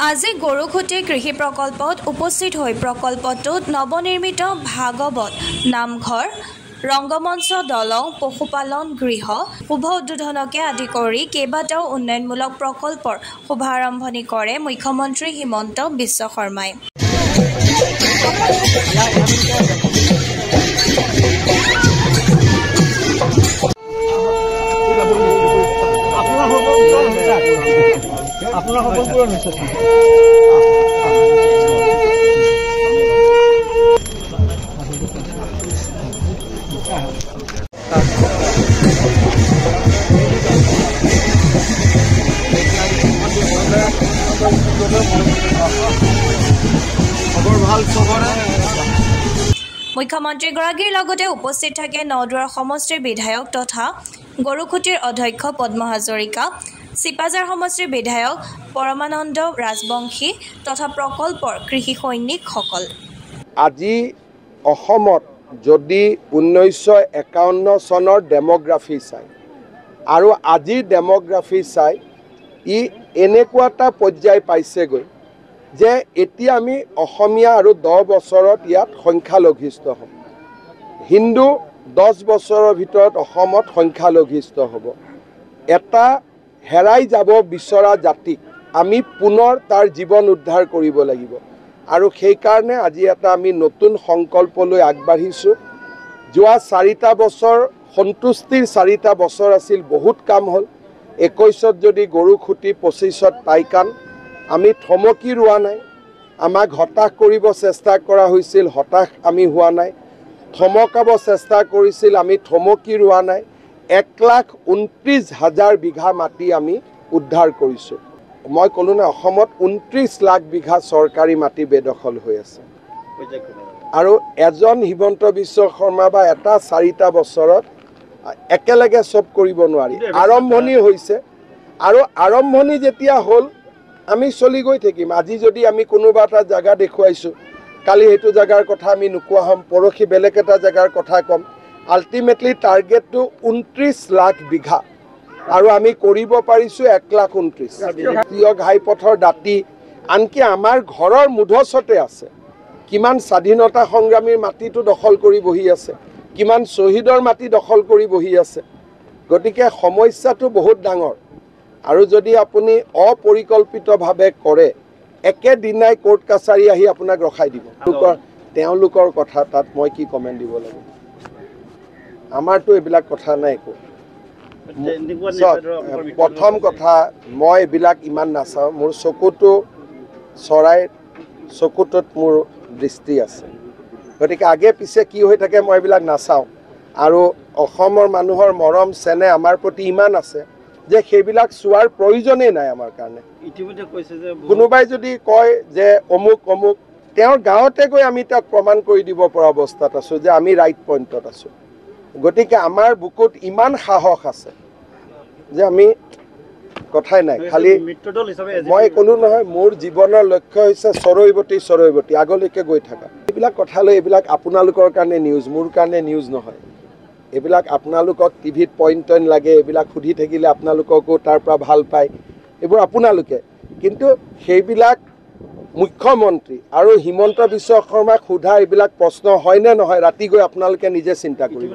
আজি গৰুখুটি কৃষি প্ৰকল্পত উপস্থিত হৈ প্ৰকল্পটোত নৱনিৰ্মিত ভাগৱত নামঘৰ ৰংগমঞ্চ দলং পশুপালন গৃহ শুভ উদ্বোধনকে আদি কৰি কেইবাটাও উন্নয়নমূলক প্ৰকল্পৰ শুভাৰম্ভণি কৰে মুখ্যমন্ত্ৰী হিমন্ত বিশ্ব শৰ্মাই। মুখ্যমন্ত্ৰীগৰাকীৰ লগতে উপস্থিত থাকে নদুৱাৰ সমষ্টিৰ বিধায়ক তথা গৰুখুটিৰ অধ্যক্ষ পদ্ম হাজৰিকা, চিপাজাৰ সমষ্টিৰ বিধায়ক পৰমানন্দ ৰাজবংশী তথা প্ৰকল্পৰ কৃষি সৈনিকসকল। আজি অসমত যদি 1951 চনৰ ডেমোগ্ৰাফি চাই আৰু আজিৰ ডেমোগ্ৰাফি চাই ই এনেকুৱা এটা পৰ্যায় পাইছেগৈ যে এতিয়া আমি অসমীয়া আৰু 10 বছৰত ইয়াত সংখ্যালঘিষ্ঠ হ'ম। হিন্দু 10 বছৰৰ ভিতৰত অসমত সংখ্যালঘিষ্ঠ হ'ব। এটা হেৰাই যাব বিচৰা জাতিক আমি পুনৰ তাৰ জীৱন উদ্ধাৰ কৰিব লাগিব আৰু সেইকাৰণে আজি এটা আমি নতুন সংকল্পলৈ আগবাঢ়িছোঁ। যোৱা 4টা বছৰ সন্তুষ্টিৰ 4টা বছৰ আছিল, বহুত কাম হ'ল। 21ত যদি গৰুখুটি, 25ত পাইকান, আমি থমকি ৰোৱা নাই। আমাক হতাশ কৰিব চেষ্টা কৰা হৈছিল, হতাশ আমি হোৱা নাই। থমকাব চেষ্টা কৰিছিল, আমি থমকি ৰোৱা নাই। 1,29,000 বিঘা মাটি আমি উদ্ধাৰ কৰিছোঁ। মই ক'লোঁ না, অসমত 29 লাখ বিঘা চৰকাৰী মাটি বেদখল হৈ আছে আৰু এজন হিমন্ত বিশ্ব শৰ্মা বা এটা 4টা বছৰত একেলগে চব কৰিব নোৱাৰি। আৰম্ভণি হৈছে আৰু আৰম্ভণি যেতিয়া হ'ল আমি চলি গৈ থাকিম। আজি যদি আমি কোনোবা এটা জেগা দেখুৱাইছোঁ, কালি সেইটো জেগাৰ কথা আমি নোকোৱা হ'ম, পৰহি বেলেগ এটা জেগাৰ কথা ক'ম। আল্টিমেটলি টাৰ্গেটটো 29 লাখ বিঘা আৰু আমি কৰিব পাৰিছোঁ 1,29,000। জাতীয় ঘাইপথৰ দাঁতি আনকি আমাৰ ঘৰৰ মুধচতে আছে। কিমান স্বাধীনতা সংগ্ৰামীৰ মাটিটো দখল কৰি বহি আছে, কিমান শ্বহীদৰ মাটি দখল কৰি বহি আছে। গতিকে সমস্যাটো বহুত ডাঙৰ আৰু যদি আপুনি অপৰিকল্পিতভাৱে কৰে, একেদিনাই কোৰ্ট কাছাৰী আহি আপোনাক ৰখাই দিব। তেওঁলোকৰ কথা তাত মই কি কমেণ্ট দিব লাগে? আমাৰতো এইবিলাক কথা নাই একো। প্ৰথম কথা, মই এইবিলাক ইমান নাচাওঁ। মোৰ চকুটো চৰাইৰ চকুটোত মোৰ দৃষ্টি আছে। গতিকে আগে পিছে কি হৈ থাকে মই এইবিলাক নাচাওঁ আৰু অসমৰ মানুহৰ মৰম চেনেহ আমাৰ প্ৰতি ইমান আছে যে সেইবিলাক চোৱাৰ প্ৰয়োজনেই নাই আমাৰ কাৰণে। ইতিমধ্যে কৈছে যে কোনোবাই যদি কয় যে অমুক অমুক, তেওঁৰ গাঁৱতে গৈ আমি তাক প্ৰমাণ কৰি দিব পৰা অৱস্থাত আছোঁ যে আমি ৰাইট পইণ্টত আছোঁ। গতিকে আমাৰ বুকুত ইমান সাহস আছে যে আমি কথাই নাই। খালি মই ক'লোঁ নহয়, মোৰ জীৱনৰ লক্ষ্য হৈছে চৰৈৱতী চৰৈৱতী, আগলৈকে গৈ থাকা। এইবিলাক কথালৈ এইবিলাক আপোনালোকৰ কাৰণে নিউজ, মোৰ কাৰণে নিউজ নহয়। এইবিলাক আপোনালোকক টিভিত পইণ্ট লাগে, এইবিলাক সুধি থাকিলে আপোনালোককো তাৰ পৰা ভাল পায়, এইবোৰ আপোনালোকে। কিন্তু সেইবিলাক মুখ্যমন্ত্ৰী আৰু হিমন্ত বিশ্ব শৰ্মাক সোধা এইবিলাক প্ৰশ্ন হয়নে নহয়, ৰাতি গৈ আপোনালোকে নিজে চিন্তা কৰিব।